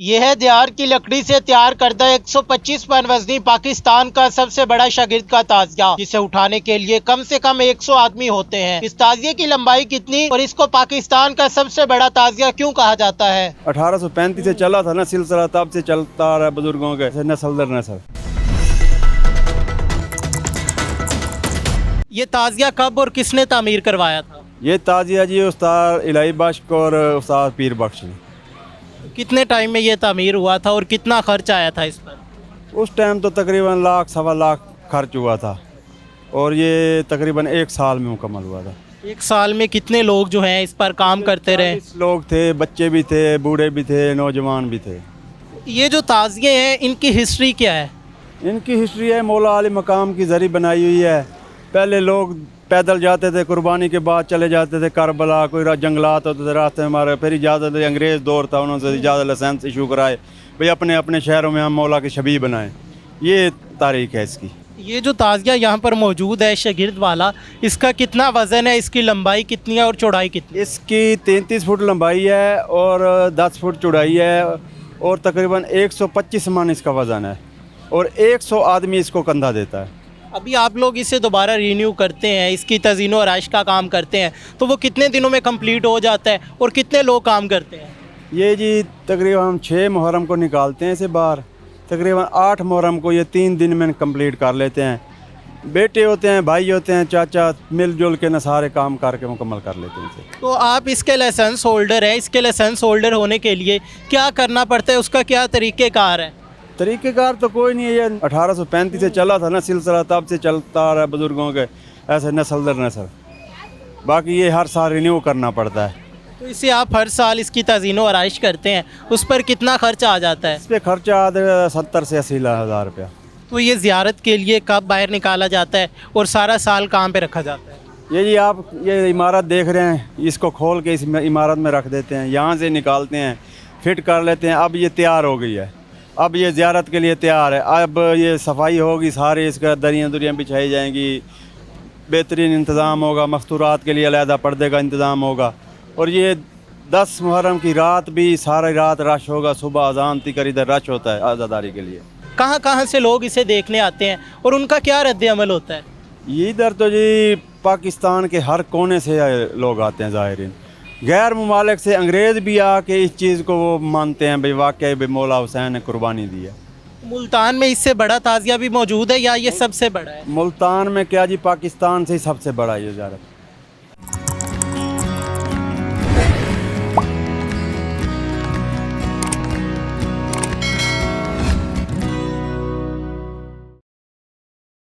یہ ہے دیار کی لکڑی سے تیار کردہ 125 پن وزنی پاکستان کا سب سے بڑا شاگرد کا تعزیہ، جسے اٹھانے کے لیے کم سے کم 100 آدمی ہوتے ہیں۔ اس تعزیے کی لمبائی کتنی اور اس کو پاکستان کا سب سے بڑا تعزیہ کیوں کہا جاتا ہے؟ 1835 سے چلا تھا نا سلسلہ، تب سے چلتا رہا بزرگوں کے نسل در نسل۔ یہ تعزیہ کب اور کس نے تعمیر کروایا تھا؟ یہ تعزیہ جی استاد الہی بخش اور استاد پیر بخش نے۔ کتنے ٹائم میں یہ تعمیر ہوا تھا اور کتنا خرچ آیا تھا اس پر؟ اس ٹائم تو تقریباً لاکھ سوا لاکھ خرچ ہوا تھا اور یہ تقریباً 1 سال میں مکمل ہوا تھا۔ 1 سال میں کتنے لوگ جو ہیں اس پر کام کرتے رہے؟ 40 لوگ تھے، بچے بھی تھے، بوڑھے بھی تھے، نوجوان بھی تھے۔ یہ جو تعزیے ہیں ان کی ہسٹری کیا ہے؟ ان کی ہسٹری ہے مولا علی مقام کی ذریعہ بنائی ہوئی ہے۔ پہلے لوگ پیدل جاتے تھے، قربانی کے بعد چلے جاتے تھے کربلا، کوئی جنگلات ہوتے تھے راستے میں مارے، پھر اجازت انگریز دور تھا، انہوں سے اجازت لائسنس ایشو کرائے بھئی اپنے اپنے شہروں میں ہم مولا کے شبیہ بنائیں۔ یہ تاریخ ہے اس کی۔ یہ جو تعزیہ یہاں پر موجود ہے شاگرد والا، اس کا کتنا وزن ہے، اس کی لمبائی کتنی ہے اور چوڑائی کتنی؟ اس کی 33 فٹ لمبائی ہے اور 10 فٹ چوڑائی ہے اور تقریباً 125 من اس کا وزن ہے اور 100 آدمی اس کو کندھا دیتا ہے۔ ابھی آپ لوگ اسے دوبارہ رینیو کرتے ہیں، اس کی تزئین و آرائش کا کام کرتے ہیں، تو وہ کتنے دنوں میں کمپلیٹ ہو جاتا ہے اور کتنے لوگ کام کرتے ہیں؟ یہ جی تقریباً ہم 6 محرم کو نکالتے ہیں اسے باہر، تقریباً 8 محرم کو یہ 3 دن میں کمپلیٹ کر لیتے ہیں۔ بیٹے ہوتے ہیں، بھائی ہوتے ہیں، چاچا مل جل کے نہ سارے کام کر کے مکمل کر لیتے ہیں اسے۔ تو آپ اس کے لائسنس ہولڈر ہیں، اس کے لائسنس ہولڈر ہونے کے لیے کیا کرنا پڑتا ہے، اس کا کیا طریقہ کار ہے؟ طریقہ کار تو کوئی نہیں ہے، یہ 1835 سے چلا تھا نا سلسلہ، تب سے چلتا رہا بزرگوں کے ایسے نسل در نسل۔ باقی یہ ہر سال رینیو کرنا پڑتا ہے۔ تو اسے آپ ہر سال اس کی تزئین و آرائش کرتے ہیں، اس پر کتنا خرچہ آ جاتا ہے؟ اس پہ خرچہ 70 سے 80 ہزار روپیہ۔ تو یہ زیارت کے لیے کب باہر نکالا جاتا ہے اور سارا سال کام پہ رکھا جاتا ہے؟ یہ جی آپ یہ عمارت دیکھ رہے ہیں، اس کو کھول کے اس عمارت میں رکھ دیتے ہیں، یہاں سے نکالتے ہیں، فٹ کر لیتے ہیں۔ اب یہ تیار ہو گئی ہے، اب یہ زیارت کے لیے تیار ہے۔ اب یہ صفائی ہوگی، سارے اس کا دریاں بچھائی جائیں گی، بہترین انتظام ہوگا، مستورات کے لیے علیحدہ پردے کا انتظام ہوگا۔ اور یہ 10 محرم کی رات بھی ساری رات رش ہوگا، صبح اذان تک ادھر رش ہوتا ہے عزاداری کے لیے۔ کہاں کہاں سے لوگ اسے دیکھنے آتے ہیں اور ان کا کیا رد عمل ہوتا ہے؟ یہ ادھر تو جی پاکستان کے ہر کونے سے لوگ آتے ہیں زائرین، غیر ممالک سے انگریز بھی آ کے اس چیز کو وہ مانتے ہیں بھئی واقعی بھئی مولا حسین نے قربانی دی ہے۔ ملتان میں اس سے بڑا تعزیہ بھی موجود ہے یا یہ سب سے بڑا ہے؟ ملتان میں کیا جی، پاکستان سے ہی سب سے بڑا یہ زیارت۔